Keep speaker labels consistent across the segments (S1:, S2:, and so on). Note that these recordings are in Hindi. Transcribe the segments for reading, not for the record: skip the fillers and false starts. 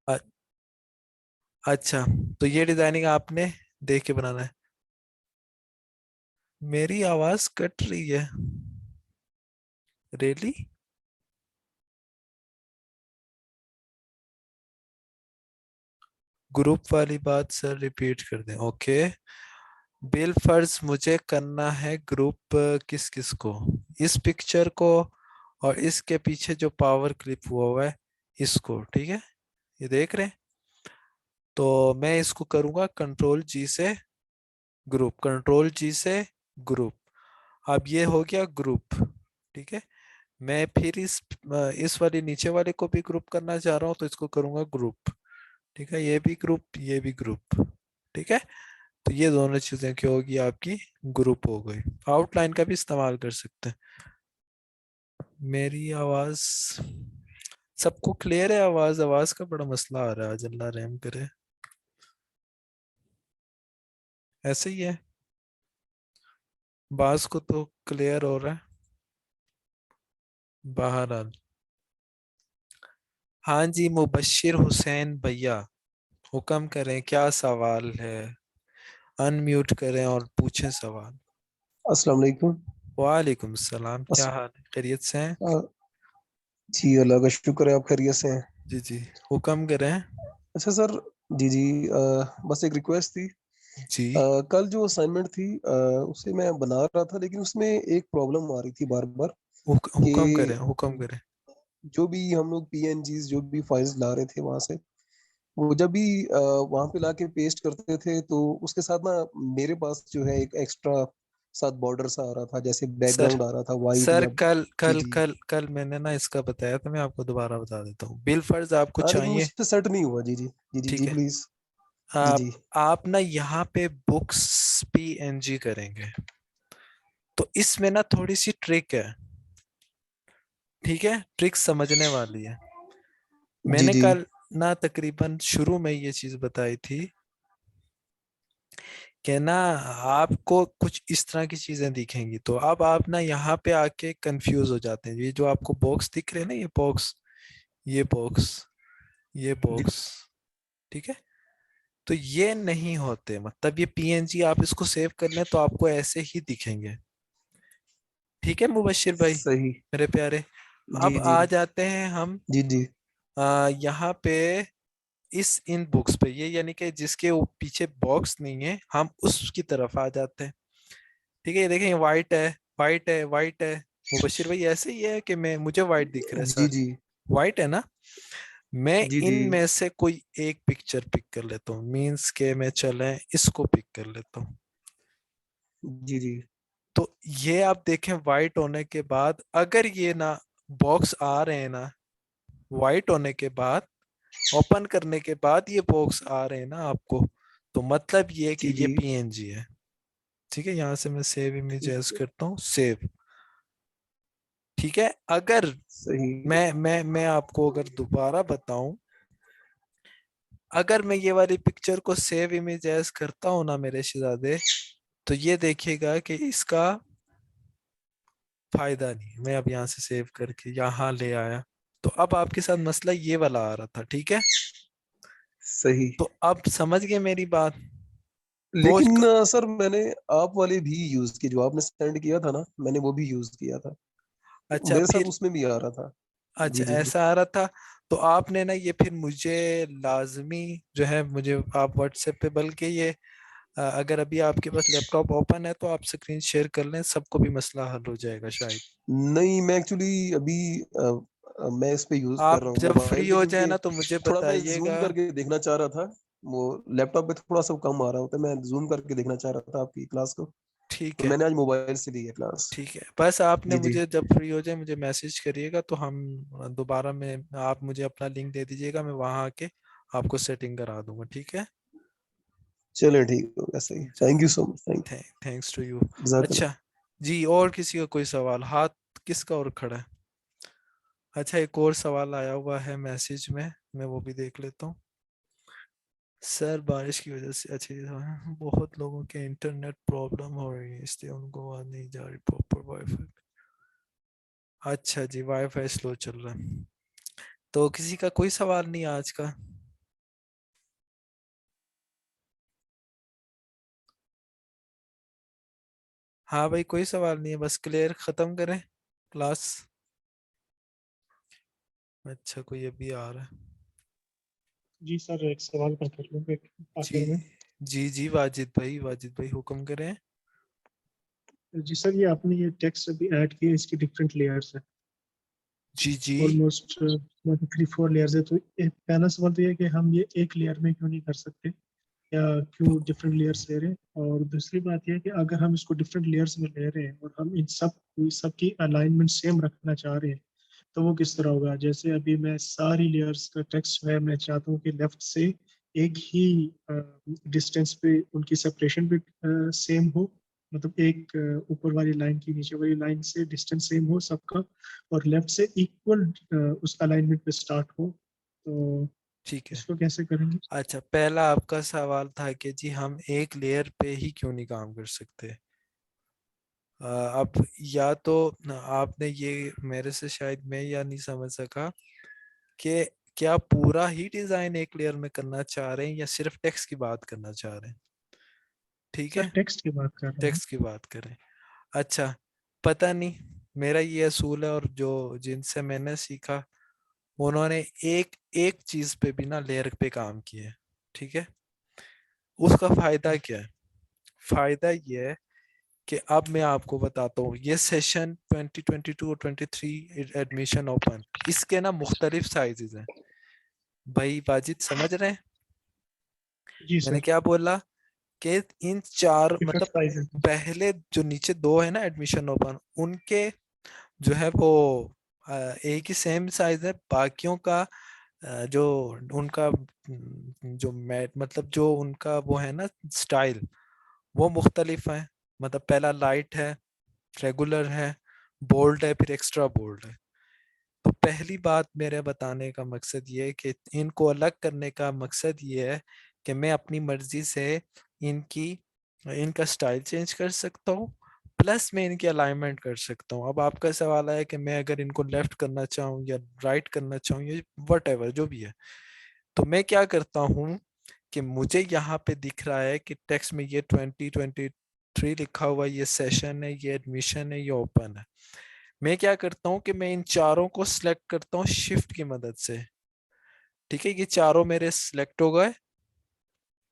S1: अ- अच्छा, तो ये डिजाइनिंग आपने देख के बनाना है। मेरी आवाज कट रही है? रियली? ग्रुप वाली बात सर रिपीट कर दें, ओके। बिल फर्ज मुझे करना है ग्रुप, किस किस को? इस पिक्चर को, और इसके पीछे जो पावर क्लिप हुआ है इसको, ठीक है। ये देख रहे हैं? तो मैं इसको करूंगा कंट्रोल जी से ग्रुप, कंट्रोल जी से ग्रुप। अब ये हो गया ग्रुप, ठीक है। मैं फिर इस वाली नीचे वाले को भी ग्रुप करना चाह रहा हूँ, तो इसको करूंगा ग्रुप, ठीक है। ये भी ग्रुप, ये भी ग्रुप, ठीक है। तो ये दोनों चीजें क्या होगी आपकी? ग्रुप हो गई। आउटलाइन का भी इस्तेमाल कर सकते हैं। मेरी आवाज सबको क्लियर है? आवाज आवाज का बड़ा मसला आ रहा है आज, अल्लाह रहम करे। ऐसे ही है, बास को तो क्लियर हो रहा है। बहरहाल, हाँ जी, मुबश्शिर हुसैन भैया, हुक्म करें, क्या सवाल है? अनम्यूट करें और पूछें सवाल।
S2: अस्सलाम वालेकुम।
S1: वालेकुम सलाम, क्या
S2: अस-
S1: हाल है? खैरियत से हैं?
S2: आ, जी अल्लाह का शुक्र है, आप खैरियत से हैं?
S1: जी जी, हुक्म करें।
S2: अच्छा सर। जी जी। बस एक रिक्वेस्ट थी।
S1: जी,
S2: कल जो असाइनमेंट थी उसे मैं बना रहा था, लेकिन उसमें एक प्रॉब्लम आ रही थी बार बार कि
S1: हुक्म करें, हुक्म करें।
S2: जो भी हम लोग पीएनजीज जो भी फाइल्स ला रहे थे वहां से, वो जब भी वहां पे लाके पेस्ट करते थे तो उसके साथ ना मेरे पास जो है एक एक्स्ट्रा साथ बॉर्डर सा आ रहा था, जैसे
S1: सर,
S2: बैकग्राउंड आ रहा था वाइट
S1: सर
S2: या।
S1: कल
S2: जी
S1: कल
S2: जी।
S1: कल कल मैंने ना इसका बताया था, मैं आपको दोबारा बता देता हूँ। बिल फर्ज आपको
S2: हाँ लेकिन
S1: चाहिए,
S2: मुझसे सेट नहीं हुआ। जी जी जी जी
S1: ठीक
S2: जी
S1: है।
S2: प्लीज। जी
S1: आप
S2: जी।
S1: आप ना यहाँ पे बुक्स पीएनजी करेंगे, तो इसमें ना थोड़ी सी ट्रिक है, ठीक है। ट्रिक समझने वाली है।
S2: जी
S1: मैंने
S2: जी
S1: कल ना तकरीबन शुरू में ये चीज बताई थी कि ना आपको कुछ इस तरह की चीजें दिखेंगी, तो अब आप ना यहाँ पे आके कंफ्यूज हो जाते हैं। ये जो आपको बॉक्स दिख रहे हैं ना, ये बॉक्स, ये बॉक्स, ये
S2: जी।
S1: बॉक्स, ठीक है। तो ये नहीं होते, मतलब ये पीएनजी आप इसको सेव कर लें तो आपको ऐसे ही दिखेंगे, ठीक है मुबशिर भाई,
S2: सही।
S1: मेरे प्यारे।
S2: जी
S1: अब
S2: जी
S1: आ जाते हैं हम
S2: जी जी
S1: यहाँ पे इस इन बुक्स पे, ये यानी कि जिसके वो पीछे बॉक्स नहीं है, हम उसकी तरफ आ जाते हैं, ठीक है। ये देखें, वाइट है, वाइट है, वाइट है। मुबशिर भाई ऐसे ही है कि मैं, मुझे वाइट दिख रहा है
S2: जी
S1: सारे,
S2: जी
S1: वाइट है ना। मैं
S2: जी जी
S1: इनमें से कोई एक पिक्चर पिक कर लेता हूँ, मीन्स के मैं चले इसको पिक कर लेता हूँ।
S2: जी जी
S1: तो ये आप देखें, वाइट होने के बाद अगर ये ना बॉक्स आ रहे हैं ना, वाइट होने के बाद, ओपन करने के बाद ये बॉक्स आ रहे हैं ना आपको, तो मतलब ये है कि
S2: जी
S1: ये
S2: जी।
S1: पीएनजी है, ठीक है। यहां से मैं सेव इमेज
S2: ठीक है।
S1: करता हूँ, सेव, ठीक है। अगर
S2: सही।
S1: मैं आपको अगर दोबारा बताऊं, अगर मैं ये वाली पिक्चर को सेव इमेज एज करता हूं ना मेरे शहजादे, तो ये देखिएगा कि इसका फायदा नहीं। मैं अब यहाँ से सेव करके यहाँ ले आया, तो अब आपके साथ मसला ये वाला आ रहा था, ठीक है।
S2: सही।
S1: तो अब समझ गए मेरी बात? वो
S2: लेकिन सर मैंने आप वाले भी यूज किए, जो आपने सेंड किया था ना, मैंने वो भी यूज किया था।
S1: अच्छा
S2: मेरे साथ
S1: फिर,
S2: उसमें भी आ रहा था।
S1: अच्छा
S2: जी जी
S1: ऐसा आ रहा था। तो आपने ना ये फिर मुझे लाजमी जो है, मुझे आप व्हाट्सएप पे, बल्कि ये अगर अभी आपके पास लैपटॉप ओपन है तो आप स्क्रीन शेयर कर लें, सबको भी मसला हल हो जाएगा शायद।
S2: नहीं, मैं एक्चुअली अभी मैं इस पे यूज कर
S1: आप
S2: रहा हूँ
S1: जब फ्री
S2: मोबाइल पे,
S1: हो जाए
S2: क्योंकि
S1: ना तो मुझे
S2: थोड़ा मैं जूम
S1: बताइएगा।
S2: करके देखना चाह रहा था। वो लैपटॉप पे थोड़ा सा कम आ रहा होता है, मैं जूम करके देखना चाह रहा था आपकी क्लास को।
S1: ठीक
S2: तो
S1: है,
S2: मैंने आज मोबाइल से ली है क्लास।
S1: ठीक है। बस आपने
S2: जी जी।
S1: मुझे जब फ्री हो जाए मुझे मैसेज करिएगा, तो हम दोबारा में, आप मुझे अपना लिंक दे दीजिएगा, मैं वहां आके आपको सेटिंग करा दूंगा, ठीक है।
S2: चलिए ठीक होगा, सही। Thank you so much. Thank
S1: thanks to you.
S2: You, जजाकल्ला।
S1: अच्छा जी, और किसी का कोई सवाल? हाथ किसका और खड़ा है? अच्छा, एक और सवाल आया हुआ है मैसेज में, मैं वो भी देख लेता हूँ। सर बारिश की वजह से, अच्छा ये बहुत लोगों के इंटरनेट प्रॉब्लम हो रही है, इसलिए उनको आवाज नहीं जा रही प्रॉपर वाईफाई। अच्छा जी, वाईफाई स्लो चल रहा है। तो किसी का कोई सवाल नहीं आज का? हाँ भाई, कोई सवाल नहीं है, बस क्लियर खत्म करें क्लास। अच्छा, कोई अभी आ रहा है।
S3: जी सर, एक सवाल मैं कर लूँगा
S1: जी
S3: आखिर में।
S1: जी जी, वाजिद भाई हुक्म करें।
S3: जी सर, ये आपने ये टेक्स्ट अभी ऐड किया, इसकी डिफरेंट लेयर्स है।
S1: जी जी।
S3: ऑलमोस्ट 3-4 लेयर्स है, तो एक पहला सवाल तो ये है कि हम ये एक लेयर में क्यों नहीं कर सकते, या क्यों डिफरेंट लेयर्स ले रहे हैं। और दूसरी बात यह है कि अगर हम इसको डिफरेंट लेयर्स में ले रहे हैं और हम इन सब की अलाइनमेंट सेम रखना चाह रहे हैं, तो वो किस तरह होगा। जैसे अभी मैं सारी लेयर्स का टेक्स्ट जो है, मैं चाहता हूँ कि लेफ्ट से एक ही डिस्टेंस पे उनकी सेपरेशन भी सेम हो, मतलब एक ऊपर वाली लाइन की नीचे वाली लाइन से डिस्टेंस सेम हो सबका, और लेफ्ट से इक्वल उस अलाइनमेंट पे स्टार्ट हो। तो
S1: ठीक है।
S3: इसको कैसे करेंगे।
S1: अच्छा, पहला आपका सवाल था कि जी हम एक लेयर पे ही क्यों नहीं काम कर सकते। अब या तो आपने ये मेरे से शायद मैं या नहीं समझ सका कि क्या पूरा ही डिजाइन एक लेयर में करना चाह रहे हैं या सिर्फ टेक्स्ट की बात करना चाह रहे हैं। ठीक
S3: सर
S1: है,
S3: टेक्स्ट की बात कर रहा हूँ।
S1: टेक्स्ट की बात करें। अच्छा, पता नहीं, मेरा ये असूल है और जो जिनसे मैंने सीखा उन्होंने एक एक चीज पे बिना लेयर पे काम किया है। ठीक है, उसका फायदा क्या है। फायदा ये है कि अब मैं आपको बताता हूँ, ये सेशन 2022 और 23 एडमिशन ओपन, इसके ना मुख्तलिफ साइजेस हैं। भाई बाजिद समझ रहे हैं
S3: जी
S1: मैंने
S3: सर।
S1: क्या बोला, कि इन चार
S3: डिफरेंट
S1: मतलब
S3: साइजेस हैं।
S1: पहले जो नीचे दो है ना एडमिशन ओपन, उनके जो है वो एक ही सेम साइज है, बाकियों का जो उनका जो मैट मतलब जो उनका वो है ना स्टाइल, वो मुख्तलिफ है। मतलब पहला लाइट है, रेगुलर है, बोल्ड है, फिर एक्स्ट्रा बोल्ड है। तो पहली बात मेरे बताने का मकसद ये है कि इनको अलग करने का मकसद ये है कि मैं अपनी मर्जी से इनकी इनका स्टाइल चेंज कर सकता हूँ, प्लस मैं इनकी अलाइनमेंट कर सकता हूँ। अब आपका सवाल है कि मैं अगर इनको लेफ्ट करना चाहूँ या राइट करना चाहूँ या वट एवर जो भी है, तो मैं क्या करता हूँ कि मुझे यहाँ पे दिख रहा है कि टेक्स्ट में ये 2023 लिखा हुआ है, ये सेशन है, ये एडमिशन है, ये ओपन है। मैं क्या करता हूँ कि मैं इन चारों को सिलेक्ट करता हूँ शिफ्ट की मदद से। ठीक है, ये चारों मेरे सिलेक्ट हो गए।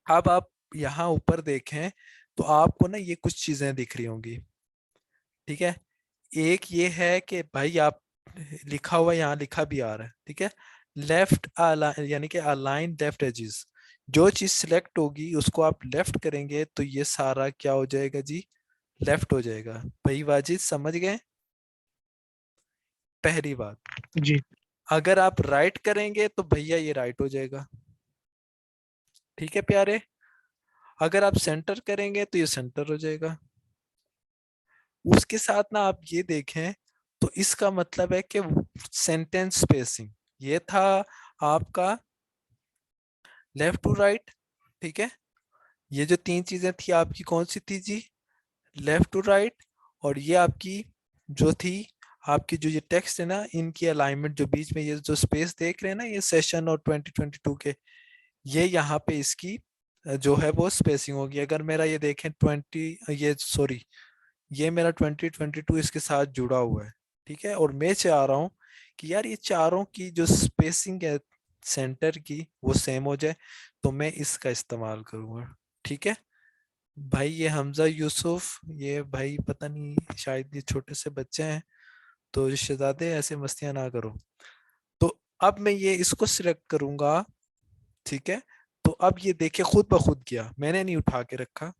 S1: अब आप यहाँ ऊपर देखें तो आपको ना ये कुछ चीजें दिख रही होंगी। ठीक है, एक ये है कि भाई आप लिखा हुआ यहाँ लिखा भी आ रहा है। ठीक है, लेफ्ट यानी कि अलाइन लेफ्ट एजिस, जो चीज सिलेक्ट होगी उसको आप लेफ्ट करेंगे तो ये सारा क्या हो जाएगा जी, लेफ्ट हो जाएगा। भाई वाजिद समझ गए पहली बात।
S3: जी।
S1: अगर आप राइट करेंगे तो भैया ये राइट हो जाएगा। ठीक है प्यारे, अगर आप सेंटर करेंगे तो ये सेंटर हो जाएगा। उसके साथ ना आप ये देखें तो इसका मतलब है कि सेंटेंस स्पेसिंग, ये था आपका लेफ्ट टू राइट। ठीक है, ये जो तीन चीजें थी आपकी कौन सी थी जी, लेफ्ट टू राइट। और ये आपकी जो थी, आपकी जो ये टेक्स्ट है ना, इनकी अलाइनमेंट जो बीच में ये जो स्पेस देख रहे हैं ना, ये सेशन और 2022 के, ये यहाँ पे इसकी जो है वो स्पेसिंग होगी। अगर मेरा ये देखें 20 ये सॉरी ये मेरा 2022 इसके साथ जुड़ा हुआ है। ठीक है, और मैं चाह रहा हूँ कि यार ये चारों की जो स्पेसिंग है सेंटर की वो सेम हो जाए, तो मैं इसका इस्तेमाल करूँगा। ठीक है भाई, ये हमजा यूसुफ, ये भाई पता नहीं शायद ये छोटे से बच्चे हैं, तो रिश्तेदादे ऐसे मस्तियां ना करो। तो अब मैं ये इसको सिलेक्ट करूंगा। ठीक है, तो अब ये देखिए खुद ब खुद किया, मैंने नहीं उठा के रखा।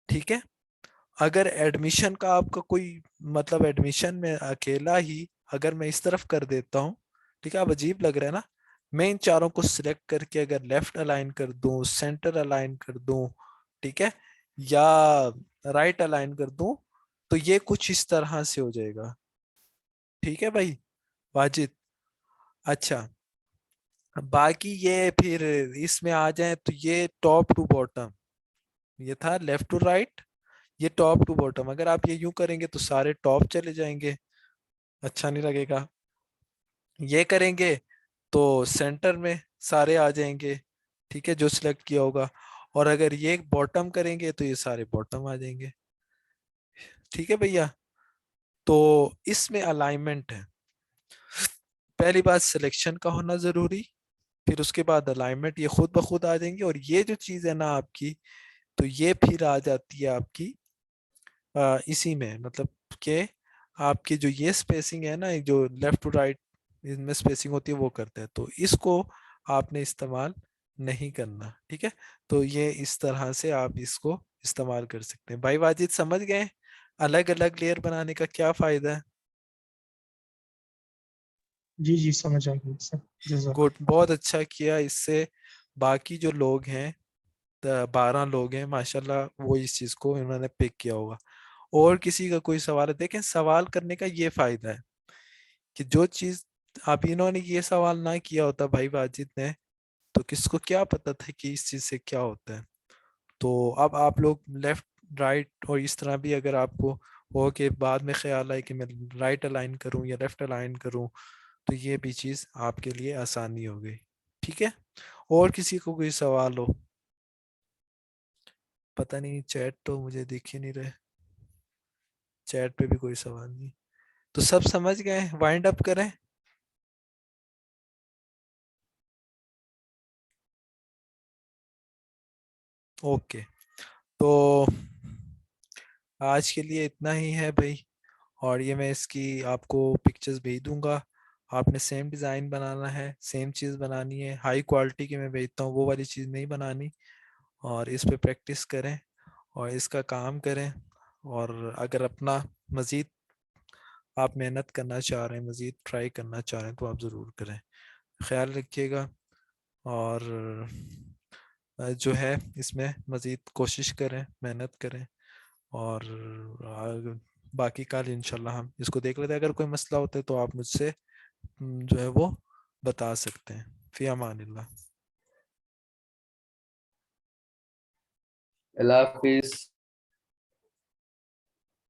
S1: ठीक है, अगर एडमिशन का आपका कोई मतलब एडमिशन में अकेला ही अगर मैं इस तरफ कर देता हूँ, ठीक है, अब अजीब लग रहा है ना। मैं इन चारों को सिलेक्ट करके अगर लेफ्ट अलाइन कर दूं, सेंटर अलाइन कर दूं, ठीक है, या राइट अलाइन कर दूं, तो ये कुछ इस तरह से हो जाएगा। ठीक है भाई वाजिद। अच्छा, बाकी ये फिर इसमें आ जाए तो ये टॉप टू बॉटम, ये था लेफ्ट टू राइट, ये टॉप टू बॉटम। अगर आप ये यूं करेंगे तो सारे टॉप चले जाएंगे, अच्छा नहीं लगेगा। ये करेंगे तो सेंटर में सारे आ जाएंगे, ठीक है, जो सिलेक्ट किया होगा। और अगर ये बॉटम करेंगे तो ये सारे बॉटम आ जाएंगे। ठीक है भैया। तो इसमें अलाइनमेंट है, पहली बात सिलेक्शन का होना जरूरी, फिर उसके बाद अलाइनमेंट, ये खुद ब खुद आ जाएंगे। और ये जो चीज है ना आपकी, तो ये फिर आ जाती है आपकी इसी में, मतलब कि आपकी जो ये स्पेसिंग है ना, एक जो लेफ्ट टू राइट इनमें स्पेसिंग होती है वो करते हैं, तो इसको आपने इस्तेमाल नहीं करना, ठीक है। तो ये इस तरह से आप इसको इस्तेमाल कर सकते हैं। भाई वाजिद समझ गए अलग अलग लेयर बनाने का क्या फायदा है?
S3: जी जी समझ आ गया सर। जज़ाक।
S1: गुड, बहुत अच्छा किया। इससे बाकी जो लोग हैं, 12 लोग हैं माशाल्लाह, वो इस चीज को इन्होंने पिक किया होगा। और किसी का कोई सवाल है? देखें, सवाल करने का ये फायदा है कि जो चीज आप इन्होंने ये सवाल ना किया होता भाई वाजिद ने, तो किसको क्या पता था कि इस चीज से क्या होता है। तो अब आप लोग लेफ्ट राइट और इस तरह भी अगर आपको हो कि बाद में ख्याल आए कि मैं राइट अलाइन करूं या लेफ्ट अलाइन करूं, तो ये भी चीज आपके लिए आसानी हो गई, ठीक है। और किसी को कोई सवाल हो? पता नहीं, चैट तो मुझे दिख ही नहीं रहे, चैट पे भी कोई सवाल नहीं। तो सब समझ गए, वाइंड अप करें? ओके, तो आज के लिए इतना ही है भाई। और ये मैं इसकी आपको पिक्चर्स भेज दूंगा। आपने सेम डिज़ाइन बनाना है, सेम चीज़ बनानी है, हाई क्वालिटी की मैं भेजता हूँ वो वाली चीज़ नहीं बनानी। और इस पे प्रैक्टिस करें और इसका काम करें। और अगर अपना मज़ीद आप मेहनत करना चाह रहे हैं, मज़ीद ट्राई करना चाह रहे हैं, तो आप ज़रूर करें। ख्याल रखिएगा। और जो है इसमें मज़ीद कोशिश करें, मेहनत करें। और बाकी कल इंशाल्लाह हम इसको देख लेते हैं। अगर कोई मसला होता है तो आप मुझसे जो है वो बता सकते हैं। फी अमानिल्लाह।
S4: अल्लाह हाफिज।